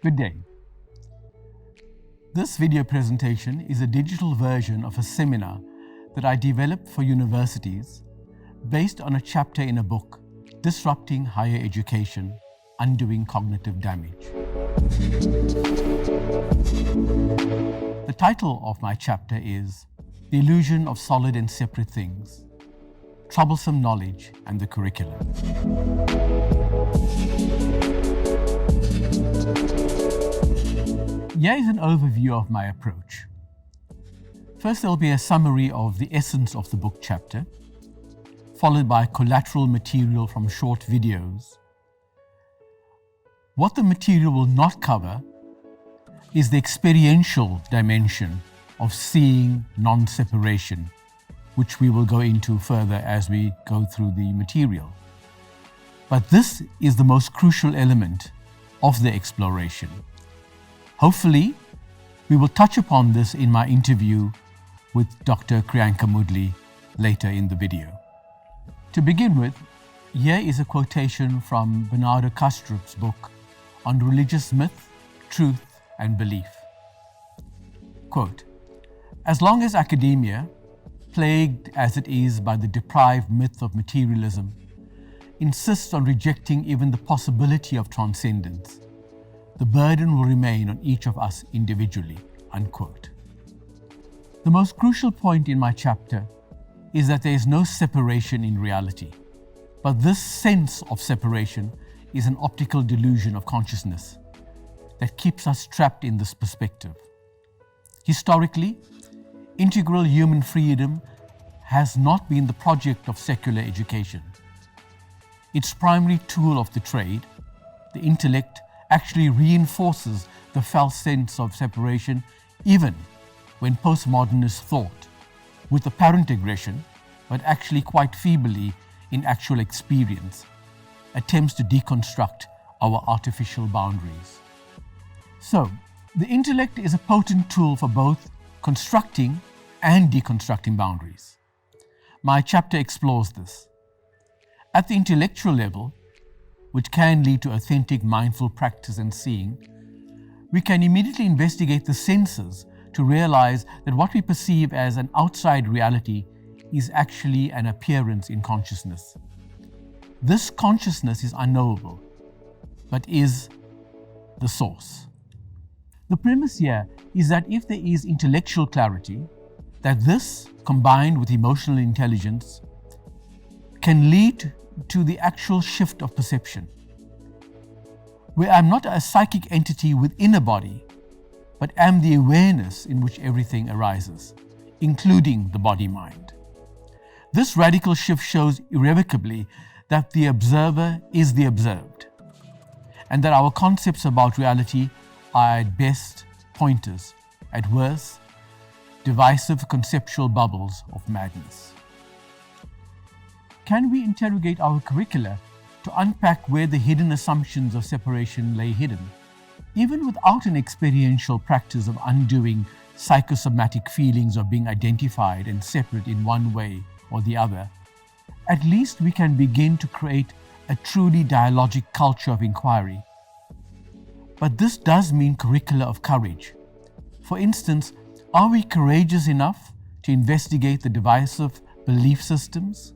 Good day. This video presentation is a digital version of a seminar that I developed for universities based on a chapter in a book, Disrupting Higher Education, Undoing Cognitive Damage. The title of my chapter is The Illusion of Solid and Separate Things, Troublesome Knowledge and the Curriculum. Here is an overview of my approach. First, there will be a summary of the essence of the book chapter, followed by collateral material from short videos. What the material will not cover is the experiential dimension of seeing non-separation, which we will go into further as we go through the material. But this is the most crucial element of the exploration. Hopefully, we will touch upon this in my interview with Dr. Kriben Pillay later in the video. To begin with, here is a quotation from Bernardo Kastrup's book on religious myth, truth, and belief. Quote, "As long as academia, plagued as it is by the deprived myth of materialism, insists on rejecting even the possibility of transcendence, the burden will remain on each of us individually." Unquote. The most crucial point in my chapter is that there is no separation in reality, but this sense of separation is an optical delusion of consciousness that keeps us trapped in this perspective. Historically, integral human freedom has not been the project of secular education. Its primary tool of the trade, the intellect, actually reinforces the false sense of separation even when postmodernists thought, with apparent aggression, but actually quite feebly in actual experience, attempts to deconstruct our artificial boundaries. So, the intellect is a potent tool for both constructing and deconstructing boundaries. My chapter explores this. At the intellectual level, which can lead to authentic mindful practice and seeing, we can immediately investigate the senses to realize that what we perceive as an outside reality is actually an appearance in consciousness. This consciousness is unknowable, but is the source. The premise here is that if there is intellectual clarity, that this, combined with emotional intelligence, can lead to the actual shift of perception, where I'm not a psychic entity within a body, but am the awareness in which everything arises, including the body-mind. This radical shift shows irrevocably that the observer is the observed, and that our concepts about reality are at best pointers, at worst divisive conceptual bubbles of madness. Can we interrogate our curricula to unpack where the hidden assumptions of separation lay hidden? Even without an experiential practice of undoing psychosomatic feelings of being identified and separate in one way or the other, at least we can begin to create a truly dialogic culture of inquiry. But this does mean curricula of courage. For instance, are we courageous enough to investigate the divisive belief systems?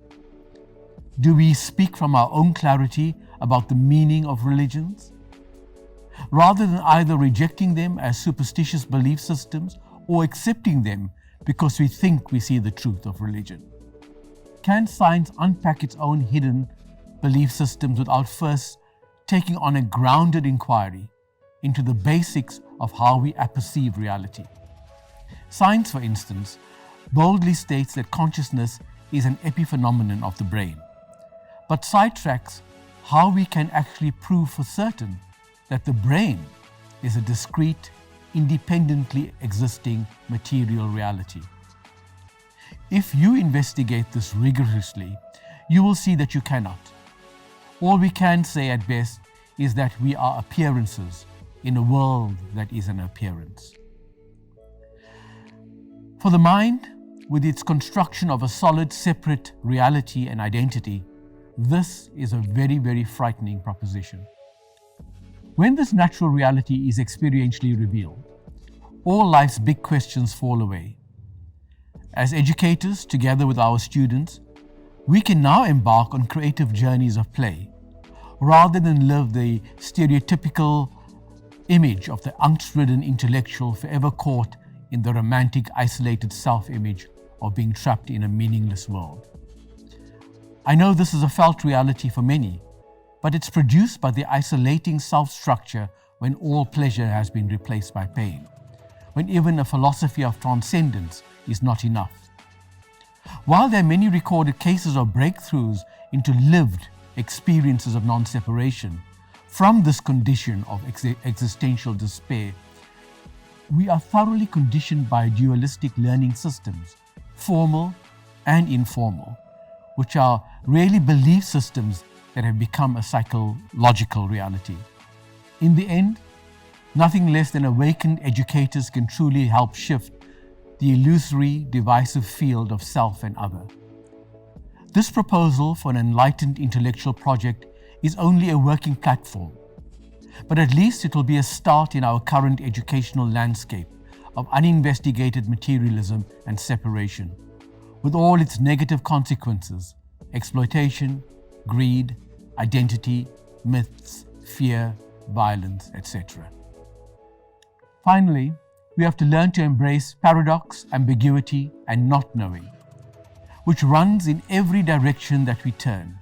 Do we speak from our own clarity about the meaning of religions, rather than either rejecting them as superstitious belief systems or accepting them because we think we see the truth of religion? Can science unpack its own hidden belief systems without first taking on a grounded inquiry into the basics of how we perceive reality? Science, for instance, boldly states that consciousness is an epiphenomenon of the brain, but sidetracks how we can actually prove for certain that the brain is a discrete, independently existing material reality. If you investigate this rigorously, you will see that you cannot. All we can say at best is that we are appearances in a world that is an appearance. For the mind, with its construction of a solid, separate reality and identity, this is a very, very frightening proposition. When this natural reality is experientially revealed, all life's big questions fall away. As educators, together with our students, we can now embark on creative journeys of play, rather than live the stereotypical image of the angst-ridden intellectual forever caught in the romantic, isolated self-image of being trapped in a meaningless world. I know this is a felt reality for many, but it's produced by the isolating self-structure when all pleasure has been replaced by pain, when even a philosophy of transcendence is not enough. While there are many recorded cases of breakthroughs into lived experiences of non-separation from this condition of existential despair, we are thoroughly conditioned by dualistic learning systems, formal and informal, which are really belief systems that have become a psychological reality. In the end, nothing less than awakened educators can truly help shift the illusory, divisive field of self and other. This proposal for an enlightened intellectual project is only a working platform, but at least it will be a start in our current educational landscape of uninvestigated materialism and separation, with all its negative consequences: exploitation, greed, identity, myths, fear, violence, etc. Finally, we have to learn to embrace paradox, ambiguity, and not knowing, which runs in every direction that we turn.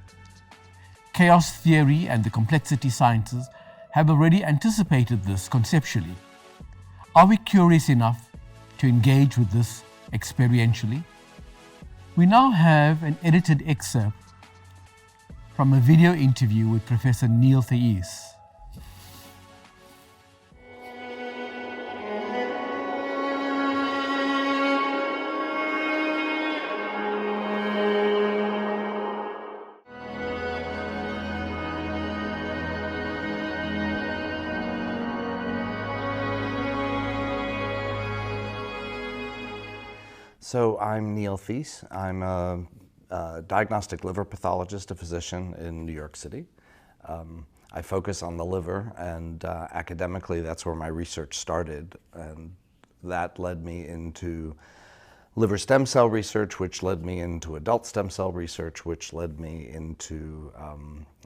Chaos theory and the complexity sciences have already anticipated this conceptually. Are we curious enough to engage with this experientially? We now have an edited excerpt from a video interview with Professor Neil Theis. So I'm Neil Theis. I'm a diagnostic liver pathologist, a physician in New York City. I focus on the liver, and academically that's where my research started, and that led me into liver stem cell research, which led me into adult stem cell research, which led me into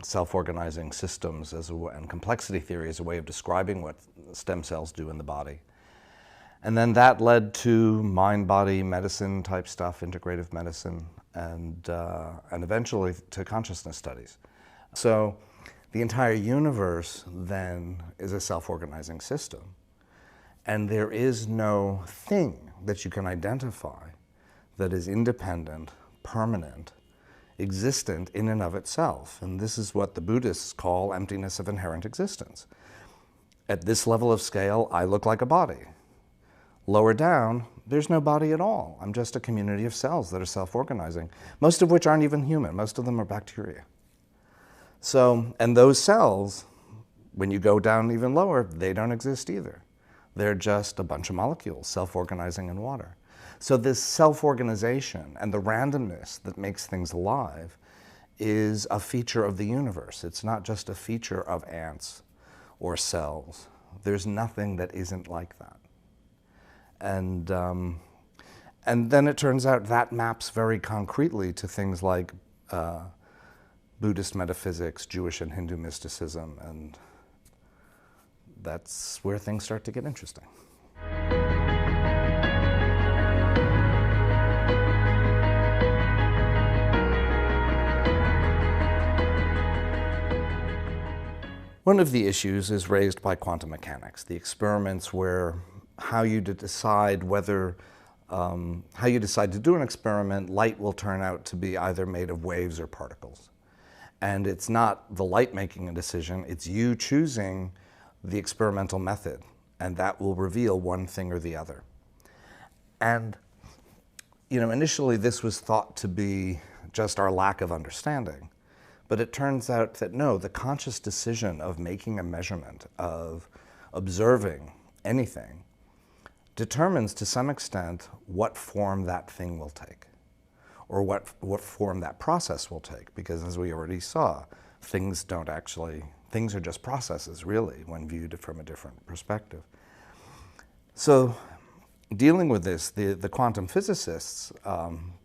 self-organizing systems and complexity theory as a way of describing what stem cells do in the body. And then that led to mind-body medicine type stuff, integrative medicine, and eventually to consciousness studies. So the entire universe then is a self-organizing system. And there is no thing that you can identify that is independent, permanent, existent in and of itself. And this is what the Buddhists call emptiness of inherent existence. At this level of scale, I look like a body. Lower down, there's no body at all. I'm just a community of cells that are self-organizing, most of which aren't even human. Most of them are bacteria. So, and those cells, when you go down even lower, they don't exist either. They're just a bunch of molecules self-organizing in water. So this self-organization and the randomness that makes things alive is a feature of the universe. It's not just a feature of ants or cells. There's nothing that isn't like that. And then it turns out that maps very concretely to things like Buddhist metaphysics, Jewish and Hindu mysticism, and that's where things start to get interesting. One of the issues is raised by quantum mechanics, the experiments where how you decide to do an experiment, light will turn out to be either made of waves or particles. And it's not the light making a decision, it's you choosing the experimental method, and that will reveal one thing or the other. And, initially this was thought to be just our lack of understanding, but it turns out that no, the conscious decision of making a measurement, of observing anything, determines to some extent what form that thing will take, or what form that process will take, because as we already saw, things Things are just processes, really, when viewed from a different perspective. So, dealing with this, the quantum physicists,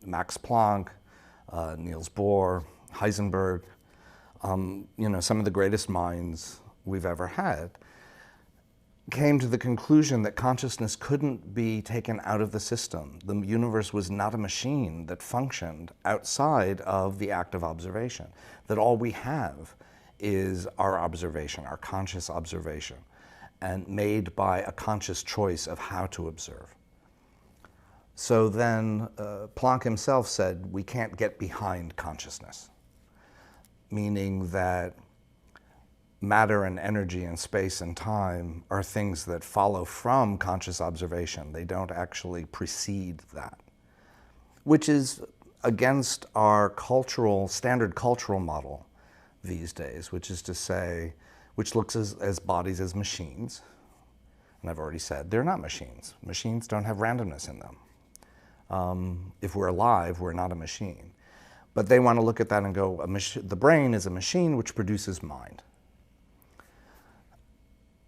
Max Planck, Niels Bohr, Heisenberg, some of the greatest minds we've ever had, came to the conclusion that consciousness couldn't be taken out of the system. The universe was not a machine that functioned outside of the act of observation, that all we have is our observation, our conscious observation, and made by a conscious choice of how to observe. So then Planck himself said, we can't get behind consciousness, meaning that matter and energy and space and time are things that follow from conscious observation. They don't actually precede that, which is against our standard cultural model these days, which is to say, which looks as bodies as machines. And I've already said, they're not machines. Machines don't have randomness in them. If we're alive, we're not a machine. But they want to look at that and go, the brain is a machine which produces mind.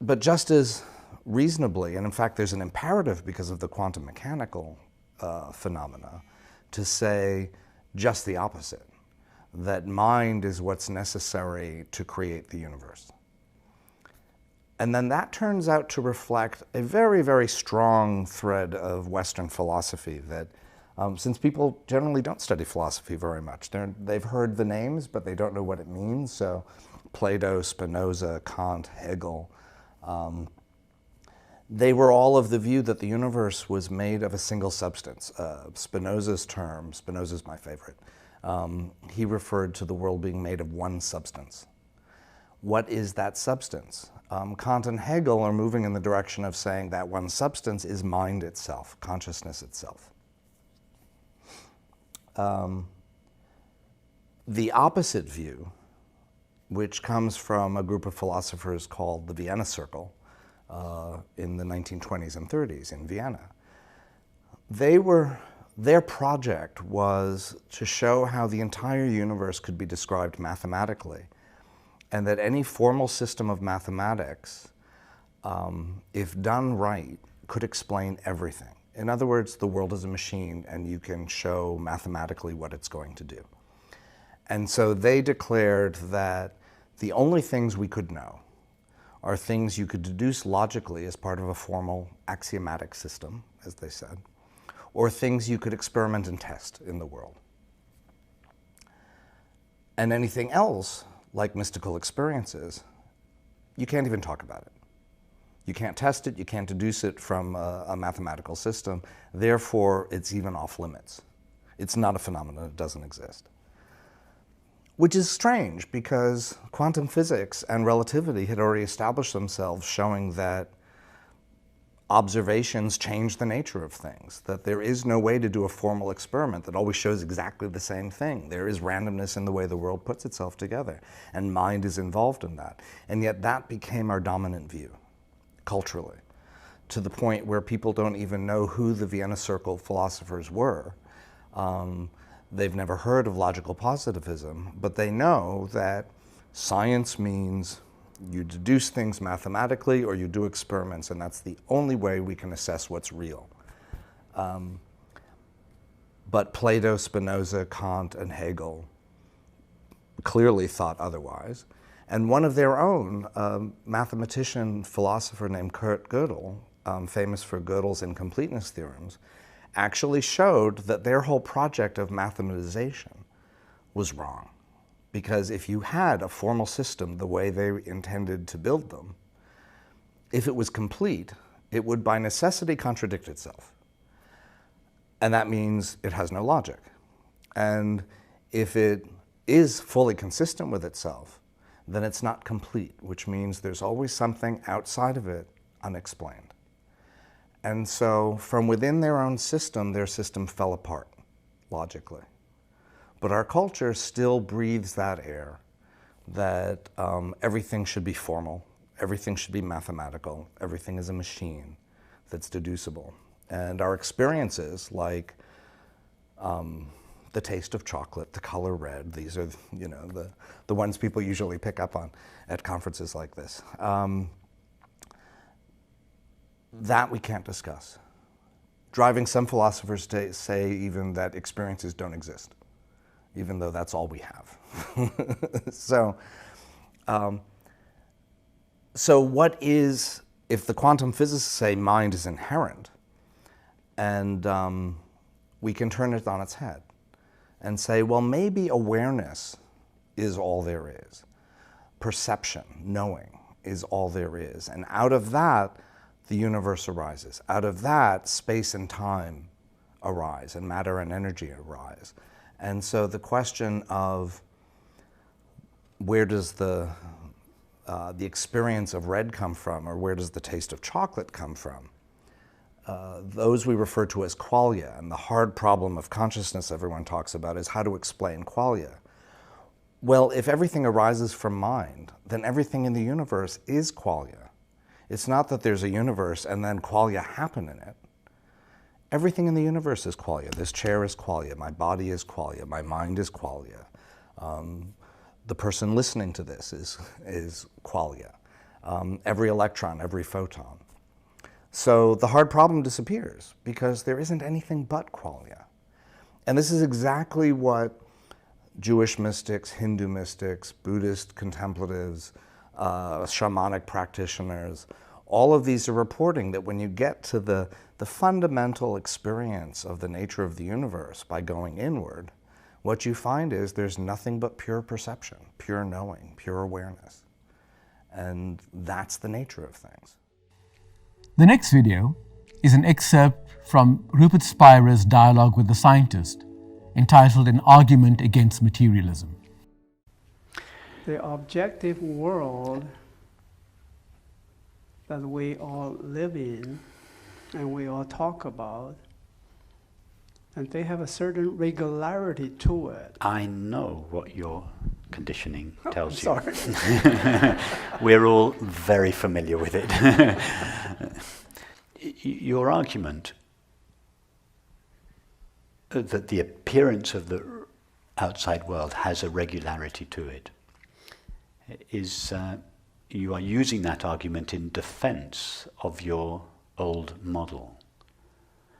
But just as reasonably, and in fact there's an imperative because of the quantum mechanical phenomena, to say just the opposite, that mind is what's necessary to create the universe. And then that turns out to reflect a very, very strong thread of Western philosophy that, since people generally don't study philosophy very much, they've heard the names, but they don't know what it means. So Plato, Spinoza, Kant, Hegel, they were all of the view that the universe was made of a single substance. Spinoza's term, Spinoza's my favorite, he referred to the world being made of one substance. What is that substance? Kant and Hegel are moving in the direction of saying that one substance is mind itself, consciousness itself. The opposite view, which comes from a group of philosophers called the Vienna Circle in the 1920s and 30s in Vienna. Their project was to show how the entire universe could be described mathematically, and that any formal system of mathematics, if done right, could explain everything. In other words, the world is a machine and you can show mathematically what it's going to do. And so they declared that the only things we could know are things you could deduce logically as part of a formal axiomatic system, as they said, or things you could experiment and test in the world. And anything else, like mystical experiences, you can't even talk about it. You can't test it, you can't deduce it from a mathematical system, therefore it's even off limits. It's not a phenomenon, it doesn't exist. Which is strange because quantum physics and relativity had already established themselves showing that observations change the nature of things, that there is no way to do a formal experiment that always shows exactly the same thing. There is randomness in the way the world puts itself together, and mind is involved in that. And yet that became our dominant view, culturally, to the point where people don't even know who the Vienna Circle philosophers were. They've never heard of logical positivism, but they know that science means you deduce things mathematically or you do experiments, and that's the only way we can assess what's real. But Plato, Spinoza, Kant, and Hegel clearly thought otherwise. And one of their own, mathematician, philosopher named Kurt Gödel, famous for Gödel's incompleteness theorems, actually showed that their whole project of mathematization was wrong. Because if you had a formal system the way they intended to build them, if it was complete, it would by necessity contradict itself. And that means it has no logic. And if it is fully consistent with itself, then it's not complete, which means there's always something outside of it unexplained. And so from within their own system, their system fell apart, logically. But our culture still breathes that air, that everything should be formal, everything should be mathematical, everything is a machine that's deducible. And our experiences, like the taste of chocolate, the color red. These are, you know, the ones people usually pick up on at conferences like this. That we can't discuss. Driving some philosophers to say even that experiences don't exist, even though that's all we have. So what is, if the quantum physicists say mind is inherent, and we can turn it on its head and say, well, maybe awareness is all there is. Perception, knowing, is all there is. And out of that, the universe arises. Out of that, space and time arise, and matter and energy arise. And so the question of where does the experience of red come from, or where does the taste of chocolate come from? Those we refer to as qualia, and the hard problem of consciousness everyone talks about is how to explain qualia. Well, if everything arises from mind, then everything in the universe is qualia. It's not that there's a universe and then qualia happen in it. Everything in the universe is qualia. This chair is qualia, my body is qualia, my mind is qualia. The person listening to this is qualia. Every electron, every photon. So the hard problem disappears because there isn't anything but qualia. And this is exactly what Jewish mystics, Hindu mystics, Buddhist contemplatives, shamanic practitioners, all of these are reporting that when you get to the fundamental experience of the nature of the universe by going inward, what you find is there's nothing but pure perception, pure knowing, pure awareness. And that's the nature of things. The next video is an excerpt from Rupert Spira's dialogue with the scientist, entitled An Argument Against Materialism. The objective world that we all live in and we all talk about, and they have a certain regularity to it. I know what your conditioning tells you. Sorry. We're all very familiar with it. Your argument that the appearance of the outside world has a regularity to it is you are using that argument in defense of your old model.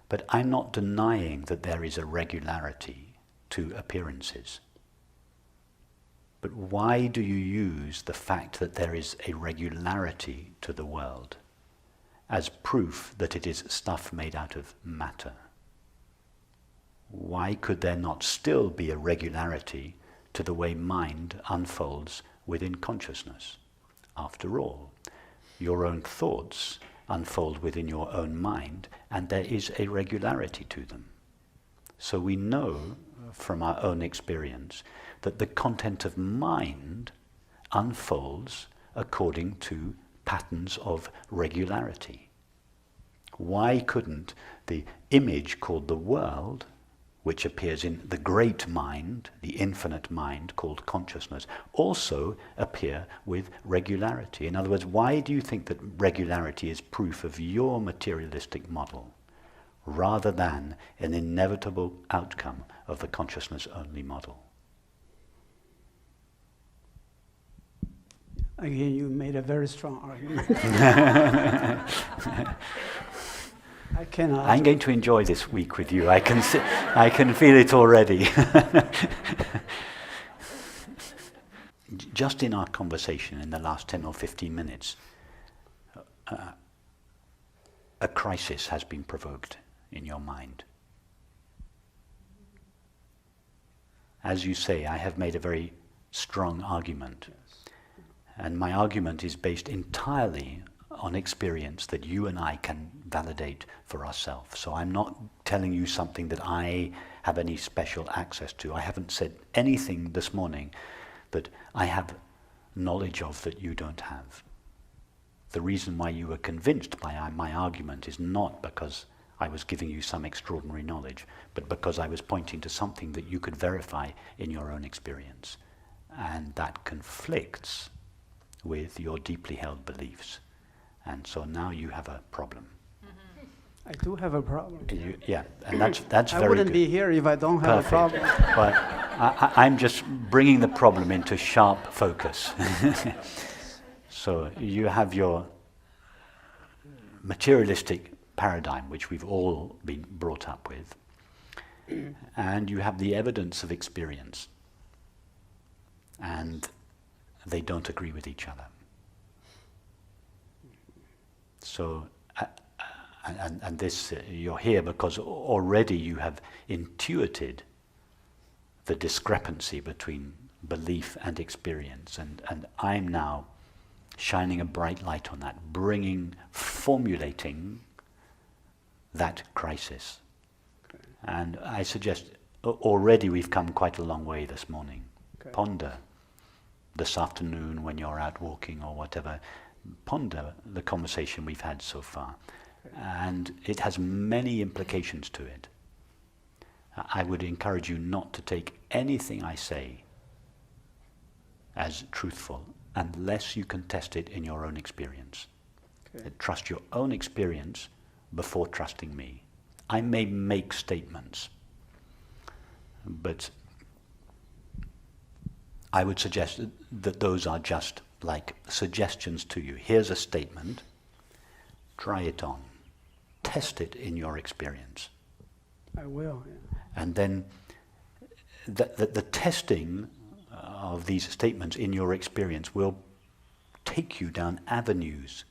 But I'm not denying that there is a regularity to appearances. But why do you use the fact that there is a regularity to the world as proof that it is stuff made out of matter? Why could there not still be a regularity to the way mind unfolds within consciousness? After all, your own thoughts unfold within your own mind, and there is a regularity to them. So we know from our own experience that the content of mind unfolds according to patterns of regularity. Why couldn't the image called the world, which appears in the great mind, the infinite mind called consciousness, also appear with regularity? In other words, why do you think that regularity is proof of your materialistic model rather than an inevitable outcome of the consciousness-only model? Again, you made a very strong argument. I cannot. I'm going to enjoy this week with you. I can feel it already. Just in our conversation in the last 10 or 15 minutes, a crisis has been provoked in your mind. As you say, I have made a very strong argument. And my argument is based entirely on experience that you and I can validate for ourselves. So I'm not telling you something that I have any special access to. I haven't said anything this morning that I have knowledge of that you don't have. The reason why you were convinced by my argument is not because I was giving you some extraordinary knowledge, but because I was pointing to something that you could verify in your own experience. And that conflicts with your deeply held beliefs. And so now you have a problem. I do have a problem. Yeah, and that's I very wouldn't good. be here if I don't have Perfect. a problem. But I'm just bringing the problem into sharp focus. So you have your materialistic paradigm, which we've all been brought up with, and you have the evidence of experience, and they don't agree with each other. So, and this, you're here because already you have intuited the discrepancy between belief and experience, and I'm now shining a bright light on that, formulating that crisis. Okay. And I suggest, already we've come quite a long way this morning. Okay. Ponder this afternoon when you're out walking or whatever, ponder the conversation we've had so far. Okay. And it has many implications to it. I would encourage you not to take anything I say as truthful unless you can test it in your own experience. Okay. Trust your own experience before trusting me. I may make statements, but I would suggest that those are just like suggestions to you. Here's a statement, try it on, test it in your experience. I will, yeah. And then the testing of these statements in your experience will take you down avenues,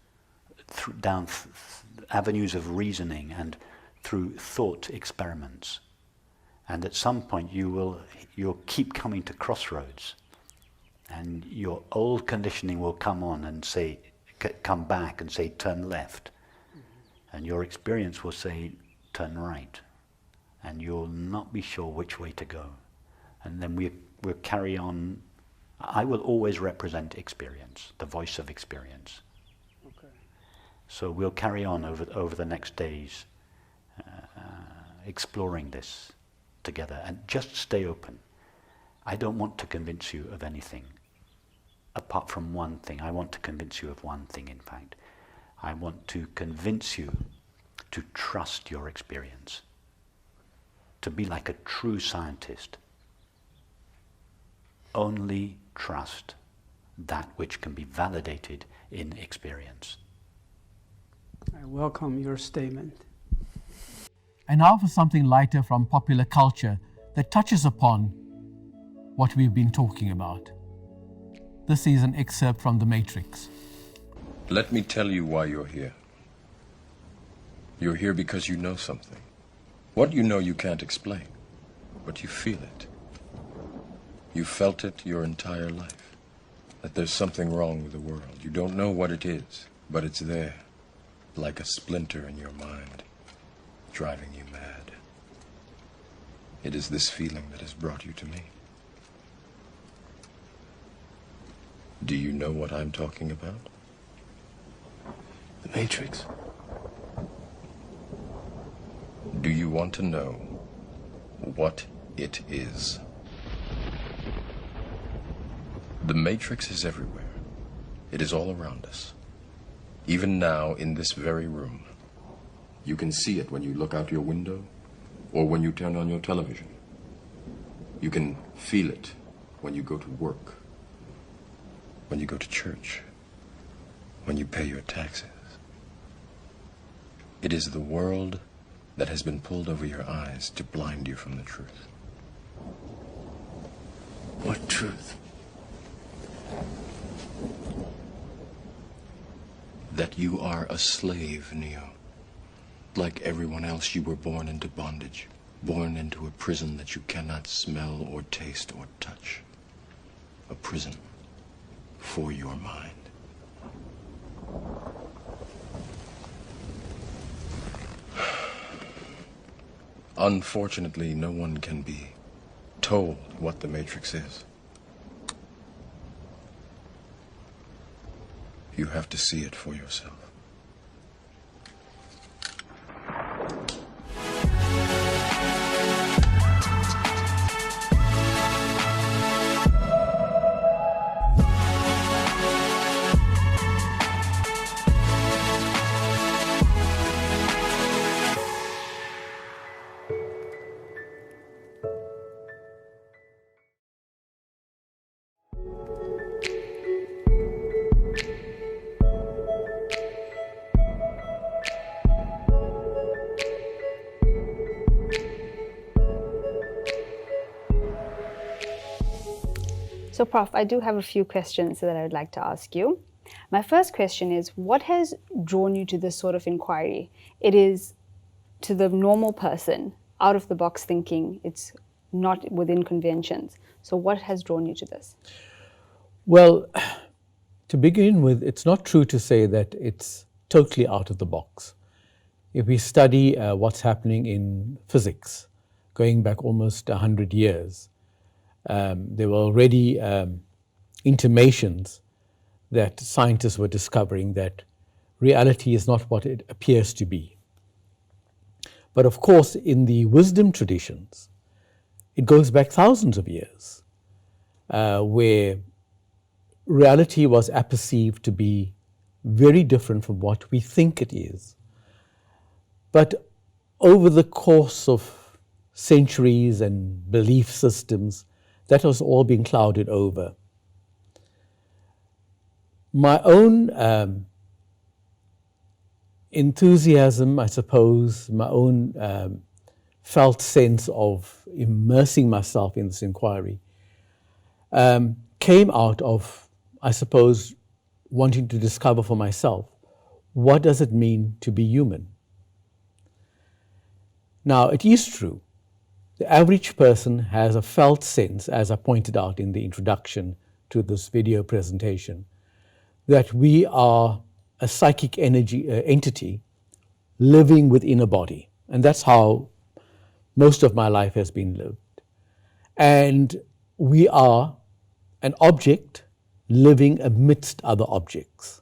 avenues of reasoning and through thought experiments. And at some point you'll keep coming to crossroads, and your old conditioning will come on and say, come back and say, turn left. Mm-hmm. And your experience will say, turn right. And you'll not be sure which way to go. And then we'll carry on. I will always represent experience, the voice of experience. Okay. So we'll carry on over the next days, exploring this together, and just stay open. I don't want to convince you of anything, apart from one thing. I want to convince you of one thing, in fact. I want to convince you to trust your experience, to be like a true scientist. Only trust that which can be validated in experience. I welcome your statement. And now for something lighter from popular culture that touches upon what we've been talking about. This is an excerpt from The Matrix. Let me tell you why you're here. You're here because you know something. What you know you can't explain, but you feel it. You felt it your entire life, that there's something wrong with the world. You don't know what it is, but it's there, like a splinter in your mind, driving you mad. It is this feeling that has brought you to me. Do you know what I'm talking about? The Matrix. Do you want to know what it is? The Matrix is everywhere. It is all around us. Even now, in this very room. You can see it when you look out your window or when you turn on your television. You can feel it when you go to work, when you go to church, when you pay your taxes. It is the world that has been pulled over your eyes to blind you from the truth. What truth? That you are a slave, Neo. Like everyone else, you were born into bondage, born into a prison that you cannot smell or taste or touch. A prison for your mind. Unfortunately, no one can be told what the Matrix is. You have to see it for yourself. So, Prof, I do have a few questions that I would like to ask you. My first question is, what has drawn you to this sort of inquiry? It is, to the normal person, out of the box thinking. It's not within conventions. So what has drawn you to this? Well, to begin with, it's not true to say that it's totally out of the box. If we study what's happening in physics, going back almost 100 years, there were already intimations that scientists were discovering that reality is not what it appears to be. But of course, in the wisdom traditions, it goes back thousands of years, where reality was apperceived to be very different from what we think it is. But over the course of centuries and belief systems, that has all been clouded over. My own enthusiasm, I suppose, my own felt sense of immersing myself in this inquiry came out of, I suppose, wanting to discover for myself, what does it mean to be human? Now, it is true, the average person has a felt sense, as I pointed out in the introduction to this video presentation, that we are a psychic entity living within a body. And that's how most of my life has been lived. And we are an object living amidst other objects.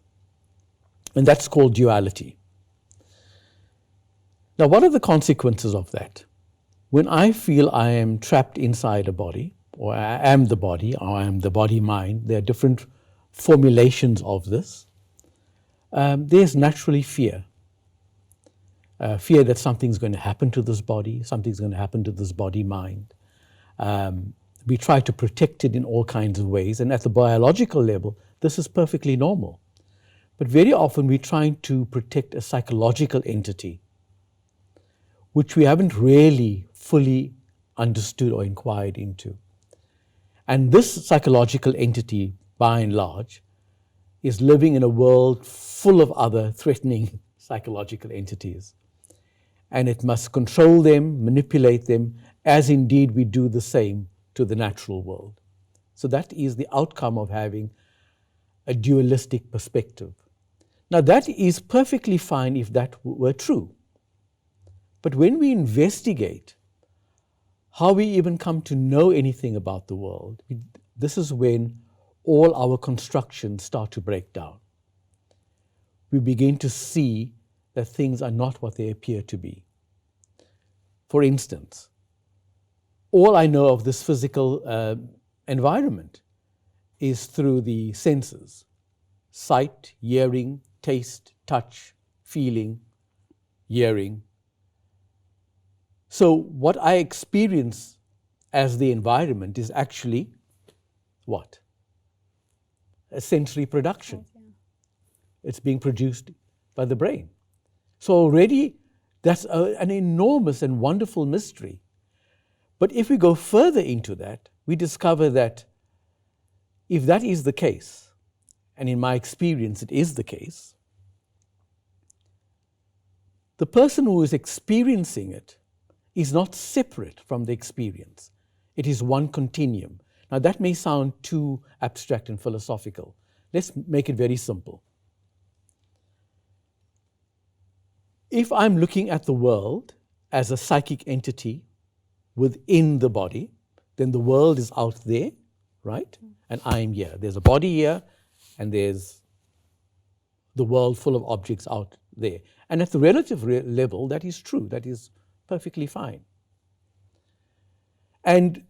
And that's called duality. Now, what are the consequences of that? When I feel I am trapped inside a body, or I am the body, or I am the body-mind, there are different formulations of this. There's naturally fear. Fear that something's going to happen to this body, something's going to happen to this body-mind. We try to protect it in all kinds of ways, and at the biological level, this is perfectly normal. But very often we're trying to protect a psychological entity, which we haven't really fully understood or inquired into. And this psychological entity, by and large, is living in a world full of other threatening psychological entities. And it must control them, manipulate them, as indeed we do the same to the natural world. So that is the outcome of having a dualistic perspective. Now, that is perfectly fine if that were true. But when we investigate how we even come to know anything about the world, this is when all our constructions start to break down. We begin to see that things are not what they appear to be. For instance, all I know of this physical environment is through the senses: sight, hearing, taste, touch, feeling, hearing. So what I experience as the environment is actually what? A sensory production. It's being produced by the brain. So already that's an enormous and wonderful mystery. But if we go further into that, we discover that if that is the case, and in my experience it is the case, the person who is experiencing it is not separate from the experience. It is one continuum. Now that may sound too abstract and philosophical. Let's make it very simple. If I'm looking at the world as a psychic entity within the body, then the world is out there, right? And I'm here. There's a body here, and there's the world full of objects out there. And at the relative level, that is true. That is perfectly fine. And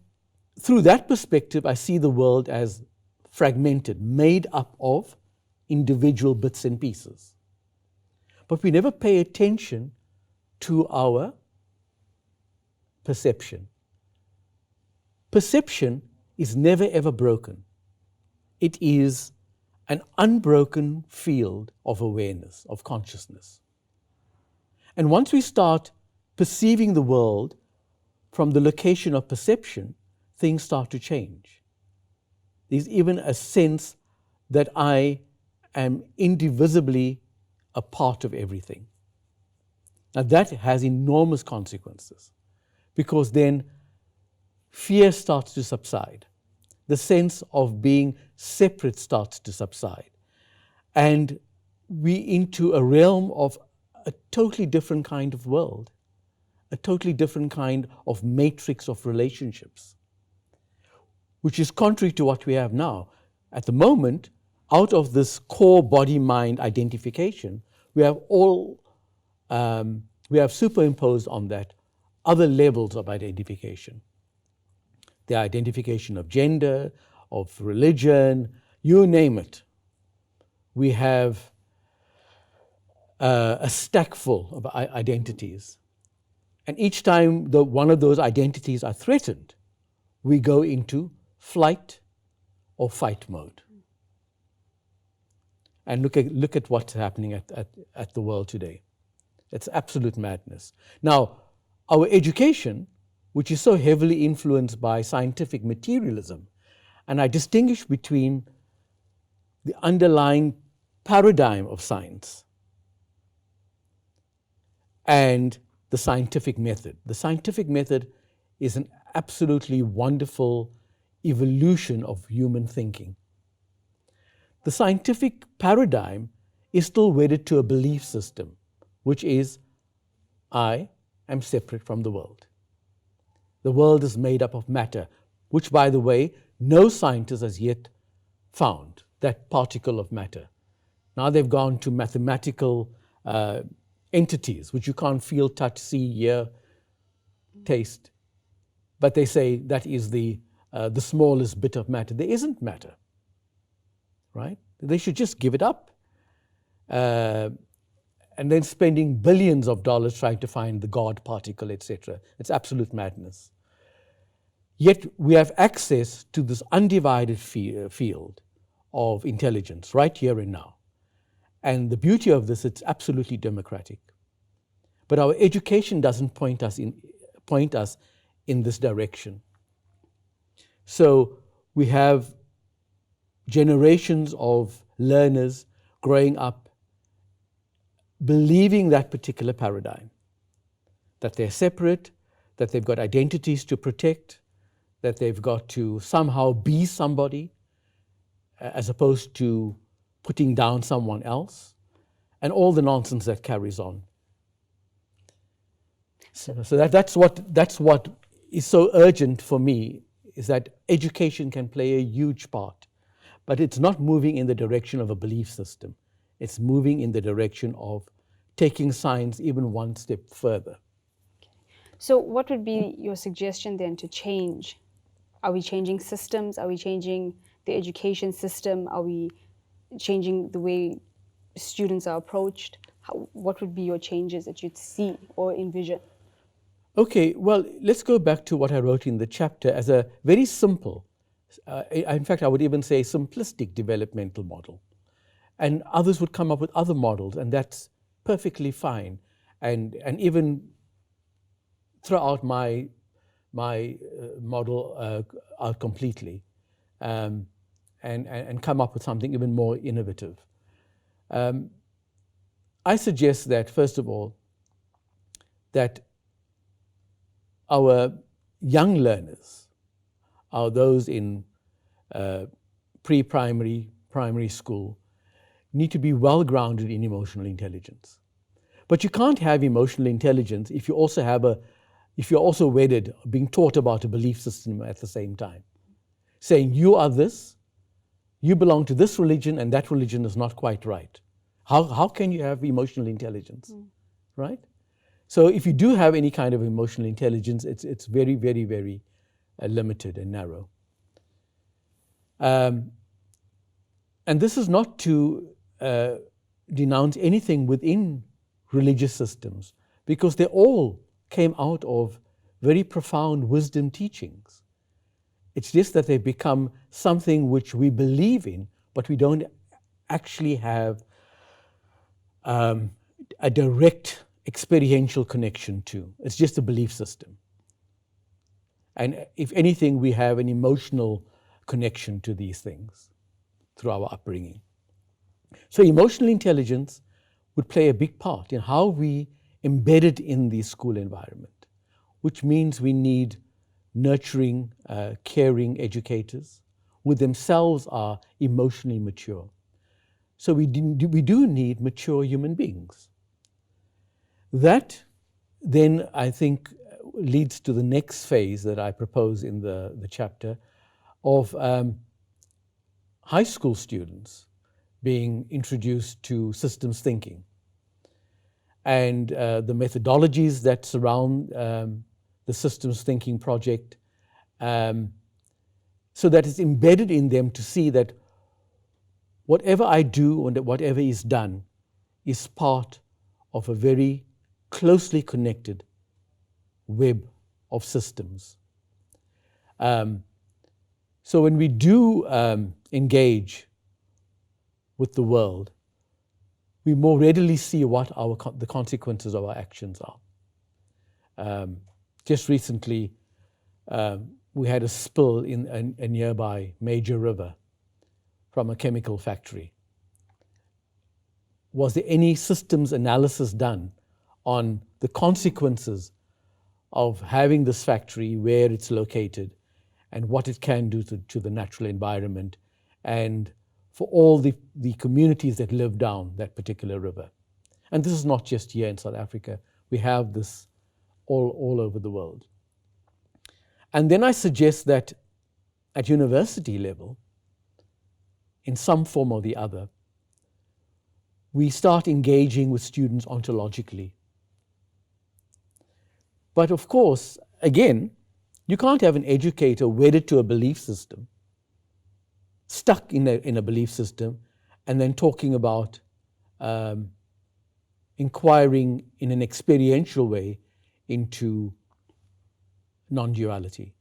through that perspective, I see the world as fragmented, made up of individual bits and pieces. But we never pay attention to our perception. Perception is never ever broken. It is an unbroken field of awareness, of consciousness. And once we start perceiving the world from the location of perception, things start to change. There's even a sense that I am indivisibly a part of everything. Now that has enormous consequences, because then fear starts to subside. The sense of being separate starts to subside. And we into a realm of a totally different kind of world, a totally different kind of matrix of relationships, which is contrary to what we have now. At the moment, out of this core body-mind identification, we have superimposed on that other levels of identification. The identification of gender, of religion, you name it. We have a stack full of identities. And each time one of those identities are threatened, we go into flight or fight mode. And look at what's happening at the world today. It's absolute madness. Now, our education, which is so heavily influenced by scientific materialism, and I distinguish between the underlying paradigm of science and the scientific method. The scientific method is an absolutely wonderful evolution of human thinking. The scientific paradigm is still wedded to a belief system, which is, I am separate from the world. The world is made up of matter, which, by the way, no scientist has yet found that particle of matter. Now they've gone to mathematical entities, which you can't feel, touch, see, hear, taste. But they say that is the smallest bit of matter. There isn't matter, right? They should just give it up. And then spending billions of dollars trying to find the God particle, etc. It's absolute madness. Yet we have access to this undivided field of intelligence right here and now. And the beauty of this, it's absolutely democratic. But our education doesn't point us in this direction. So we have generations of learners growing up believing that particular paradigm, that they're separate, that they've got identities to protect, that they've got to somehow be somebody, as opposed to putting down someone else, and all the nonsense that carries on. So that's what is so urgent for me, is that education can play a huge part, but it's not moving in the direction of a belief system. It's moving in the direction of taking science even one step further. So what would be your suggestion then to change? Are we changing systems? Are we changing the education system? Are we changing the way students are approached? What would be your changes that you'd see or envision? Okay, well, let's go back to what I wrote in the chapter as a very simple, in fact, I would even say simplistic developmental model. And others would come up with other models, and that's perfectly fine. And even throw out my model out completely, and come up with something even more innovative. I suggest that, first of all, that our young learners, are those in pre-primary, primary school, need to be well grounded in emotional intelligence. But you can't have emotional intelligence if you you're also wedded, being taught about a belief system at the same time. Saying you are this, you belong to this religion, and that religion is not quite right. How can you have emotional intelligence, right? So if you do have any kind of emotional intelligence, it's very, very, very limited and narrow. And this is not to denounce anything within religious systems, because they all came out of very profound wisdom teachings. It's just that they've become something which we believe in, but we don't actually have a direct experiential connection to. It's just a belief system. And if anything, we have an emotional connection to these things through our upbringing. So emotional intelligence would play a big part in how we embed it in the school environment, which means we need nurturing, caring educators who themselves are emotionally mature. So we do need mature human beings. That then, I think, leads to the next phase that I propose in the chapter of high school students being introduced to systems thinking and the methodologies that surround the systems thinking project, so that it's embedded in them to see that whatever I do and whatever is done is part of a very closely connected web of systems. So when we do engage with the world, we more readily see what the consequences of our actions are. Just recently, we had a spill in a nearby major river from a chemical factory. Was there any systems analysis done on the consequences of having this factory, where it's located, and what it can do to the natural environment and for all the communities that live down that particular river? And this is not just here in South Africa. We have this all over the world. And then I suggest that at university level, in some form or the other, we start engaging with students ontologically. But of course, again, you can't have an educator wedded to a belief system, stuck in a belief system, and then talking about inquiring in an experiential way into non-duality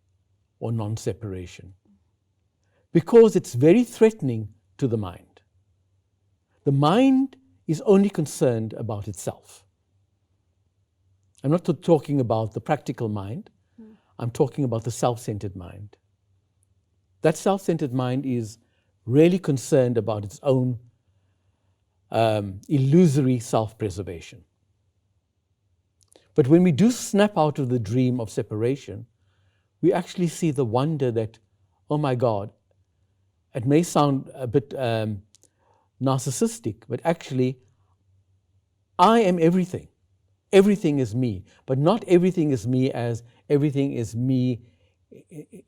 or non-separation, because it's very threatening to the mind. The mind is only concerned about itself. I'm not talking about the practical mind. I'm talking about the self-centered mind. That self-centered mind is really concerned about its own illusory self-preservation. But when we do snap out of the dream of separation, we actually see the wonder that, oh my God, it may sound a bit narcissistic, but actually, I am everything. Everything is me, but not everything is me as everything is me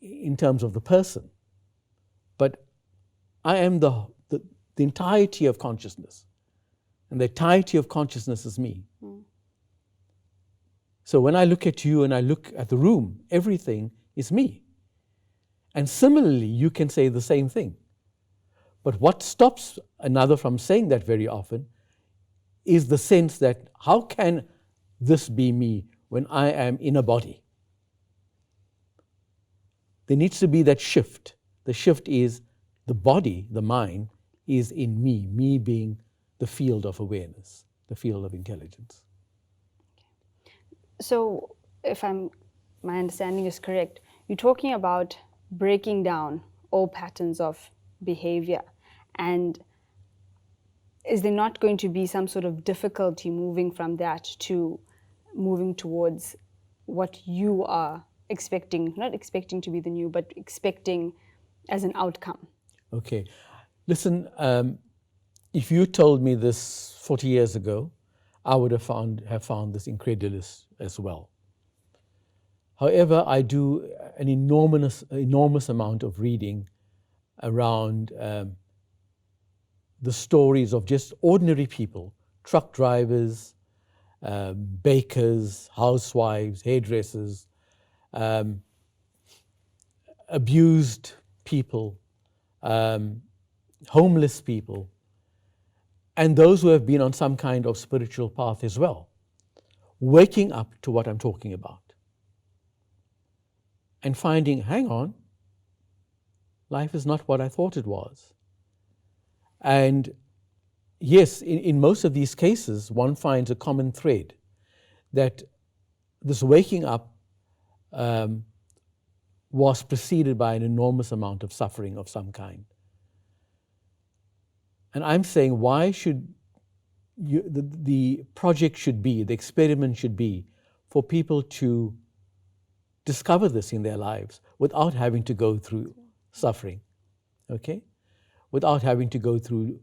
in terms of the person. But I am the entirety of consciousness, and the entirety of consciousness is me. So when I look at you and I look at the room, everything is me. And similarly, you can say the same thing. But what stops another from saying that very often is the sense that, how can this be me when I am in a body? There needs to be that shift. The shift is the body, the mind, is in me being the field of awareness, the field of intelligence. So, if my understanding is correct, you're talking about breaking down all patterns of behavior, and is there not going to be some sort of difficulty moving from that to moving towards what you are expecting, not expecting to be the new, but expecting as an outcome? Okay. Listen, if you told me this 40 years ago, I would have found this incredulous as well. However, I do an enormous amount of reading around the stories of just ordinary people, truck drivers, bakers, housewives, hairdressers, abused people, homeless people, and those who have been on some kind of spiritual path as well, waking up to what I'm talking about and finding, hang on, life is not what I thought it was. And yes, in most of these cases, one finds a common thread, that this waking up was preceded by an enormous amount of suffering of some kind. And I'm saying, why should the project should be, the experiment should be, for people to discover this in their lives without having to go through suffering, okay? Without having to go through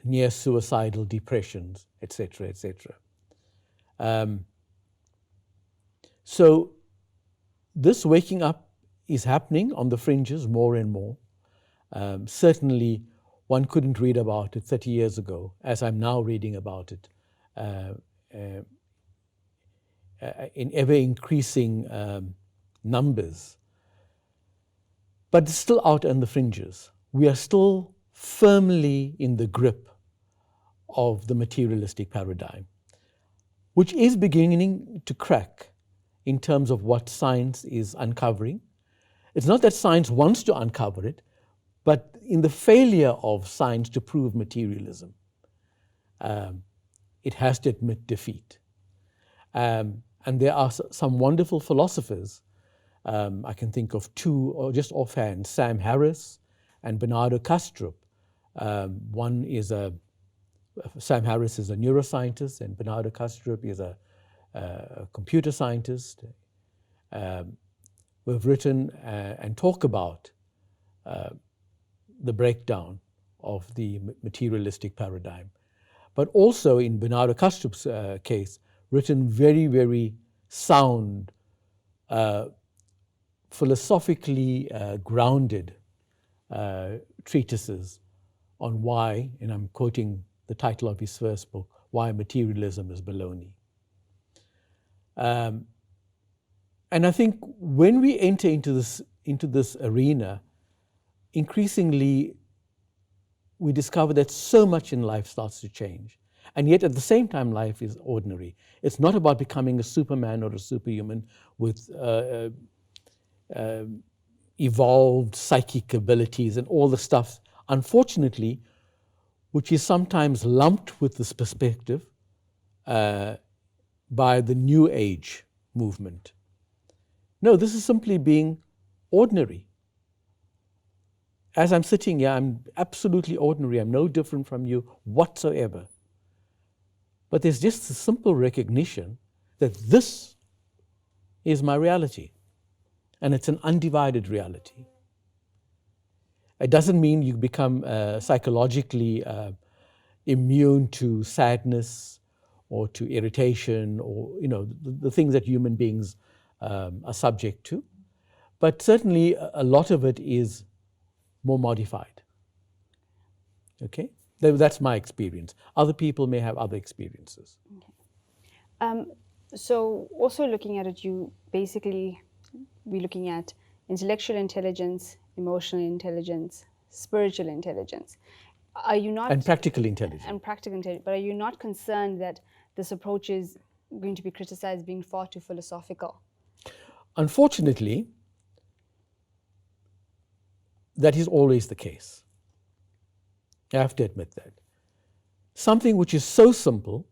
near suicidal depressions, etc., etc. So this waking up is happening on the fringes more and more. Certainly, one couldn't read about it 30 years ago, as I'm now reading about it, in ever-increasing numbers. But it's still out on the fringes. We are still firmly in the grip of the materialistic paradigm, which is beginning to crack in terms of what science is uncovering. It's not that science wants to uncover it, but in the failure of science to prove materialism, it has to admit defeat. And there are some wonderful philosophers. I can think of two, or just offhand, Sam Harris and Bernardo Kastrup. Sam Harris is a neuroscientist, and Bernardo Kastrup is a computer scientist. We've written and talk about the breakdown of the materialistic paradigm. But also in Bernardo Kastrup's case, written very, very sound, philosophically grounded treatises on why, and I'm quoting the title of his first book, Why Materialism is Baloney. And I think when we enter into this arena, increasingly we discover that so much in life starts to change. And yet at the same time, life is ordinary. It's not about becoming a superman or a superhuman with evolved psychic abilities and all the stuff, unfortunately, which is sometimes lumped with this perspective by the New Age movement. No, this is simply being ordinary. As I'm sitting here, I'm absolutely ordinary. I'm no different from you whatsoever. But there's just a simple recognition that this is my reality. And it's an undivided reality. It doesn't mean you become psychologically immune to sadness or to irritation or, the things that human beings are subject to. But certainly a lot of it is more modified. Okay? That's my experience. Other people may have other experiences. Okay. So also looking at it, you basically be looking at intellectual intelligence, emotional intelligence, spiritual intelligence. Are you not... And practical intelligence. And practical intelligence. But are you not concerned that this approach is going to be criticized being far too philosophical? Unfortunately, that is always the case. I have to admit that. Something which is so simple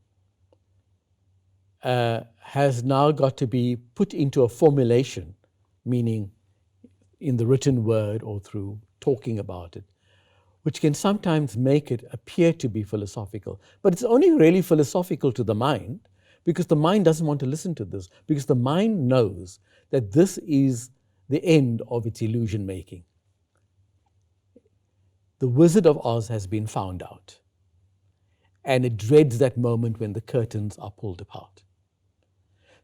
has now got to be put into a formulation, meaning in the written word or through talking about it, which can sometimes make it appear to be philosophical. But it's only really philosophical to the mind because the mind doesn't want to listen to this, because the mind knows that this is the end of its illusion making. The Wizard of Oz has been found out, and it dreads that moment when the curtains are pulled apart.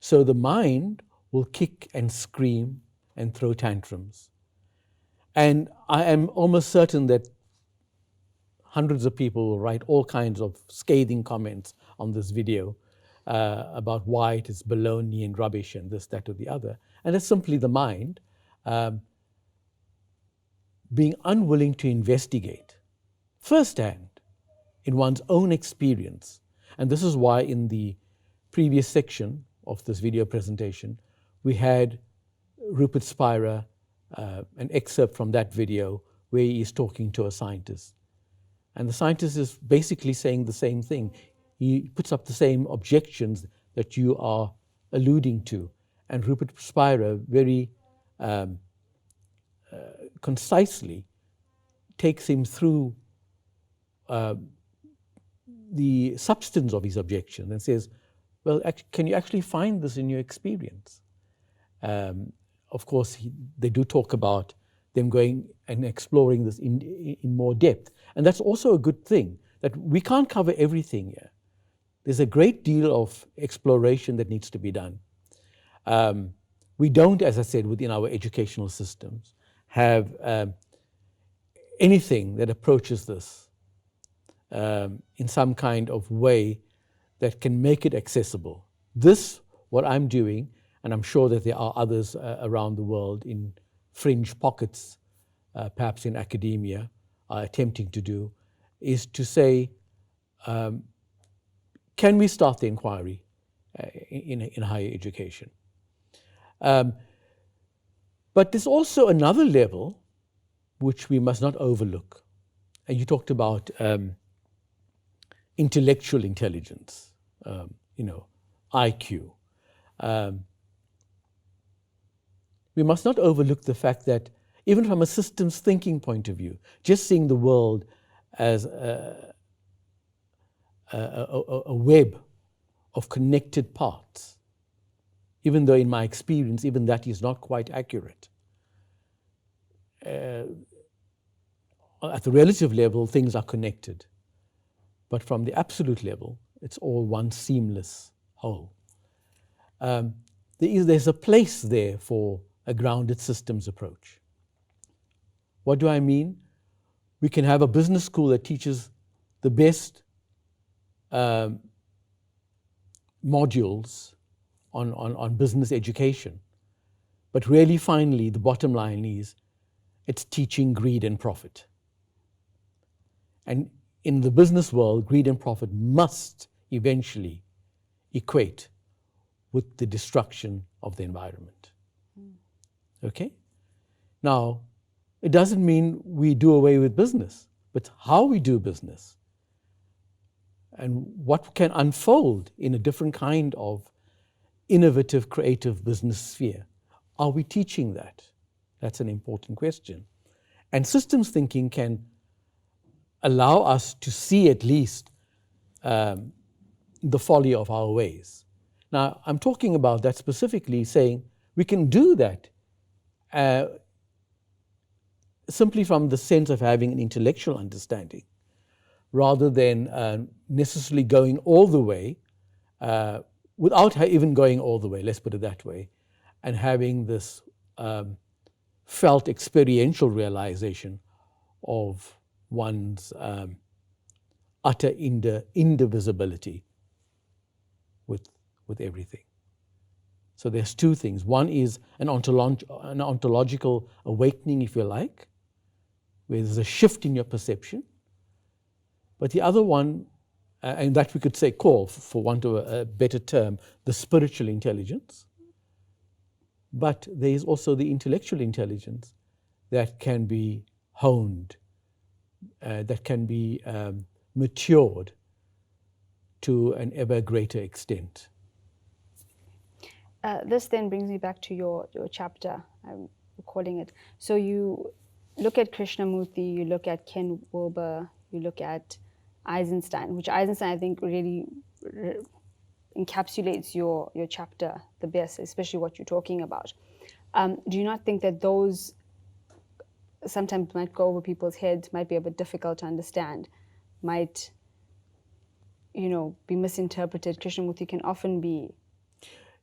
So the mind will kick and scream and throw tantrums. And I am almost certain that hundreds of people will write all kinds of scathing comments on this video about why it is baloney and rubbish and this, that, or the other. And it's simply the mind being unwilling to investigate firsthand in one's own experience. And this is why in the previous section of this video presentation, we had Rupert Spira, an excerpt from that video where he is talking to a scientist. And the scientist is basically saying the same thing. He puts up the same objections that you are alluding to. And Rupert Spira very concisely takes him through the substance of his objection and says, well, can you actually find this in your experience? Of course, they do talk about them going and exploring this in more depth. And that's also a good thing, that we can't cover everything here. There's a great deal of exploration that needs to be done. We don't, as I said, within our educational systems, have anything that approaches this in some kind of way that can make it accessible. This, what I'm doing, and I'm sure that there are others around the world in fringe pockets, perhaps in academia, are attempting to do, is to say, can we start the inquiry in higher education? But there's also another level which we must not overlook. And you talked about intellectual intelligence, IQ. We must not overlook the fact that even from a systems thinking point of view, just seeing the world as a web of connected parts, even though in my experience, even that is not quite accurate. At the relative level, things are connected. But from the absolute level, it's all one seamless whole. There's a place there for a grounded systems approach. What do I mean? We can have a business school that teaches the best modules on business education. But really, finally, the bottom line is it's teaching greed and profit. And in the business world, greed and profit must eventually equate with the destruction of the environment. Okay? Now, it doesn't mean we do away with business, but how we do business and what can unfold in a different kind of innovative, creative business sphere. Are we teaching that? That's an important question. And systems thinking can allow us to see at least the folly of our ways. Now, I'm talking about that specifically, saying we can do that simply from the sense of having an intellectual understanding, rather than necessarily going all the way, without even going all the way, let's put it that way, and having this felt experiential realization of one's utter indivisibility with everything. So there's two things. One is an ontological awakening, if you like, where there's a shift in your perception. But the other one, and that we could say call, for want of a better term, the spiritual intelligence. But there is also the intellectual intelligence that can be honed, that can be matured to an ever greater extent. This then brings me back to your chapter, I'm calling it. So you look at Krishnamurti, you look at Ken Wilber, you look at Eisenstein, which Eisenstein I think really encapsulates your chapter the best, especially what you're talking about. Do you not think that those sometimes might go over people's heads, might be a bit difficult to understand, might, be misinterpreted? Krishnamurti can often be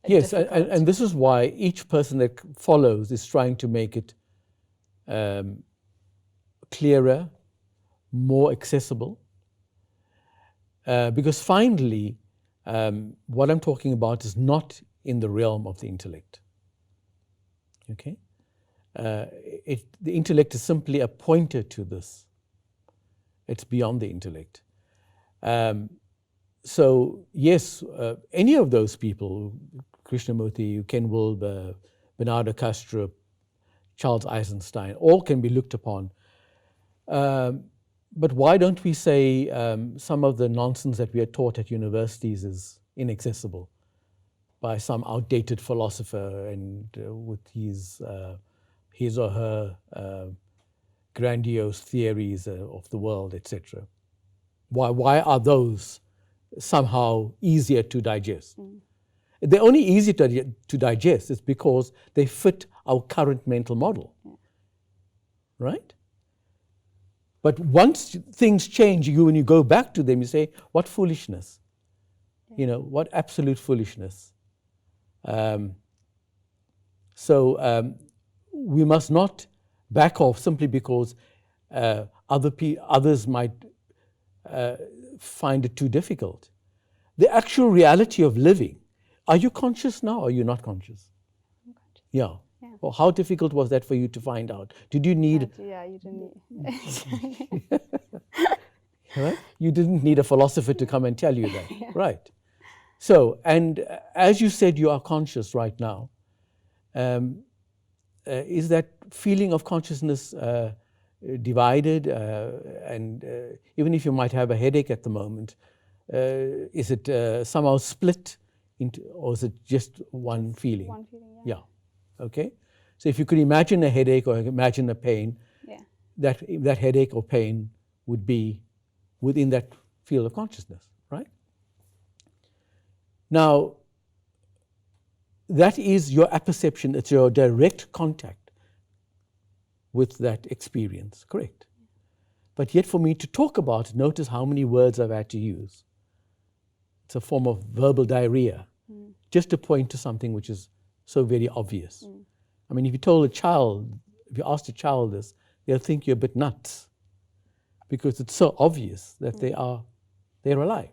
yes, and this is why each person that follows is trying to make it clearer, more accessible, because finally, what I'm talking about is not in the realm of the intellect. Okay, the intellect is simply a pointer to this. It's beyond the intellect. So yes, any of those people, Krishnamurti, Ken Wilber, Bernardo Kastrup, Charles Eisenstein, all can be looked upon. But why don't we say some of the nonsense that we are taught at universities is inaccessible by some outdated philosopher and with his or her grandiose theories of the world, etc. Why are those somehow easier to digest? They're only easy to digest is because they fit our current mental model, right? But once things change, when you go back to them, you say, what foolishness? You know, what absolute foolishness. So we must not back off simply because others might find it too difficult. The actual reality of living, are you conscious now or are you not conscious? I'm conscious. Yeah. Yeah. Well, how difficult was that for you to find out? Did you need... Yeah, you didn't need... Right? You didn't need a philosopher to come and tell you that. Yeah. Right. So, and as you said, you are conscious right now. Is that feeling of consciousness divided? And even if you might have a headache at the moment, is it somehow split into, or is it just one feeling? One feeling, yeah. Yeah. Okay. So if you could imagine a headache or imagine a pain, yeah, that headache or pain would be within that field of consciousness, right? Now, that is your apperception, it's your direct contact with that experience, correct? But yet for me to talk about it, notice how many words I've had to use. It's a form of verbal diarrhea, just to point to something which is so very obvious. I mean, if you told a child, if you asked a child this, they'll think you're a bit nuts because it's so obvious that they're alive.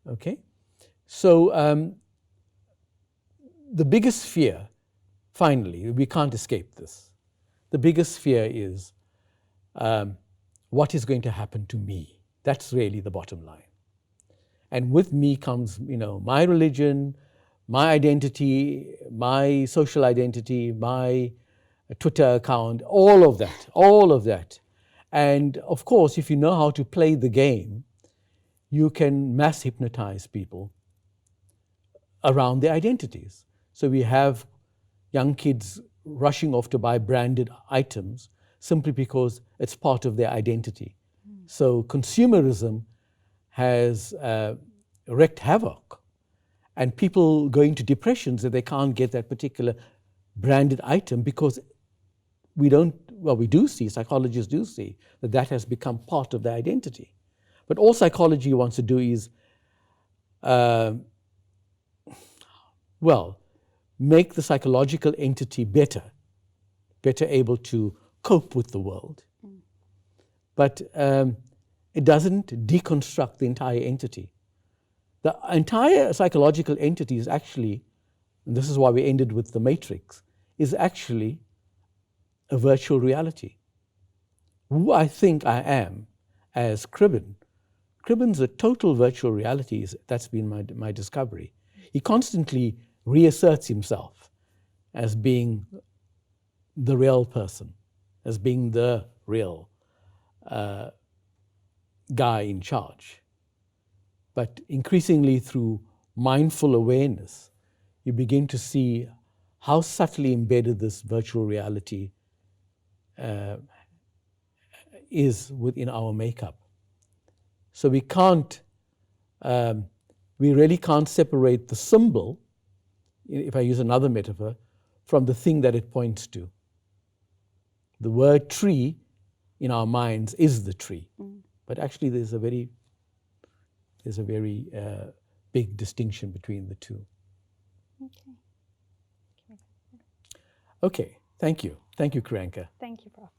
Okay? So the biggest fear, finally, we can't escape this. The biggest fear is what is going to happen to me? That's really the bottom line. And with me comes, you know, my religion, my identity, my social identity, my Twitter account, all of that. And of course, if you know how to play the game, you can mass hypnotize people around their identities. So we have young kids rushing off to buy branded items simply because it's part of their identity. So consumerism has wreaked havoc, and people go into depressions that they can't get that particular branded item because we do see, psychologists do see, that has become part of their identity. But all psychology wants to do is, make the psychological entity better able to cope with the world. But it doesn't deconstruct the entire entity. The entire psychological entity is actually, and this is why we ended with the matrix, is actually a virtual reality. Who I think I am as Kriben. Kriben's a total virtual reality. That's been my discovery. He constantly reasserts himself as being the real person, as being the real guy in charge. But increasingly through mindful awareness, you begin to see how subtly embedded this virtual reality is within our makeup. So we really can't separate the symbol, if I use another metaphor, from the thing that it points to. The word tree in our minds is the tree, but actually there's a very big distinction between the two. Okay, thank you. Thank you, Kriben. Thank you, Prof.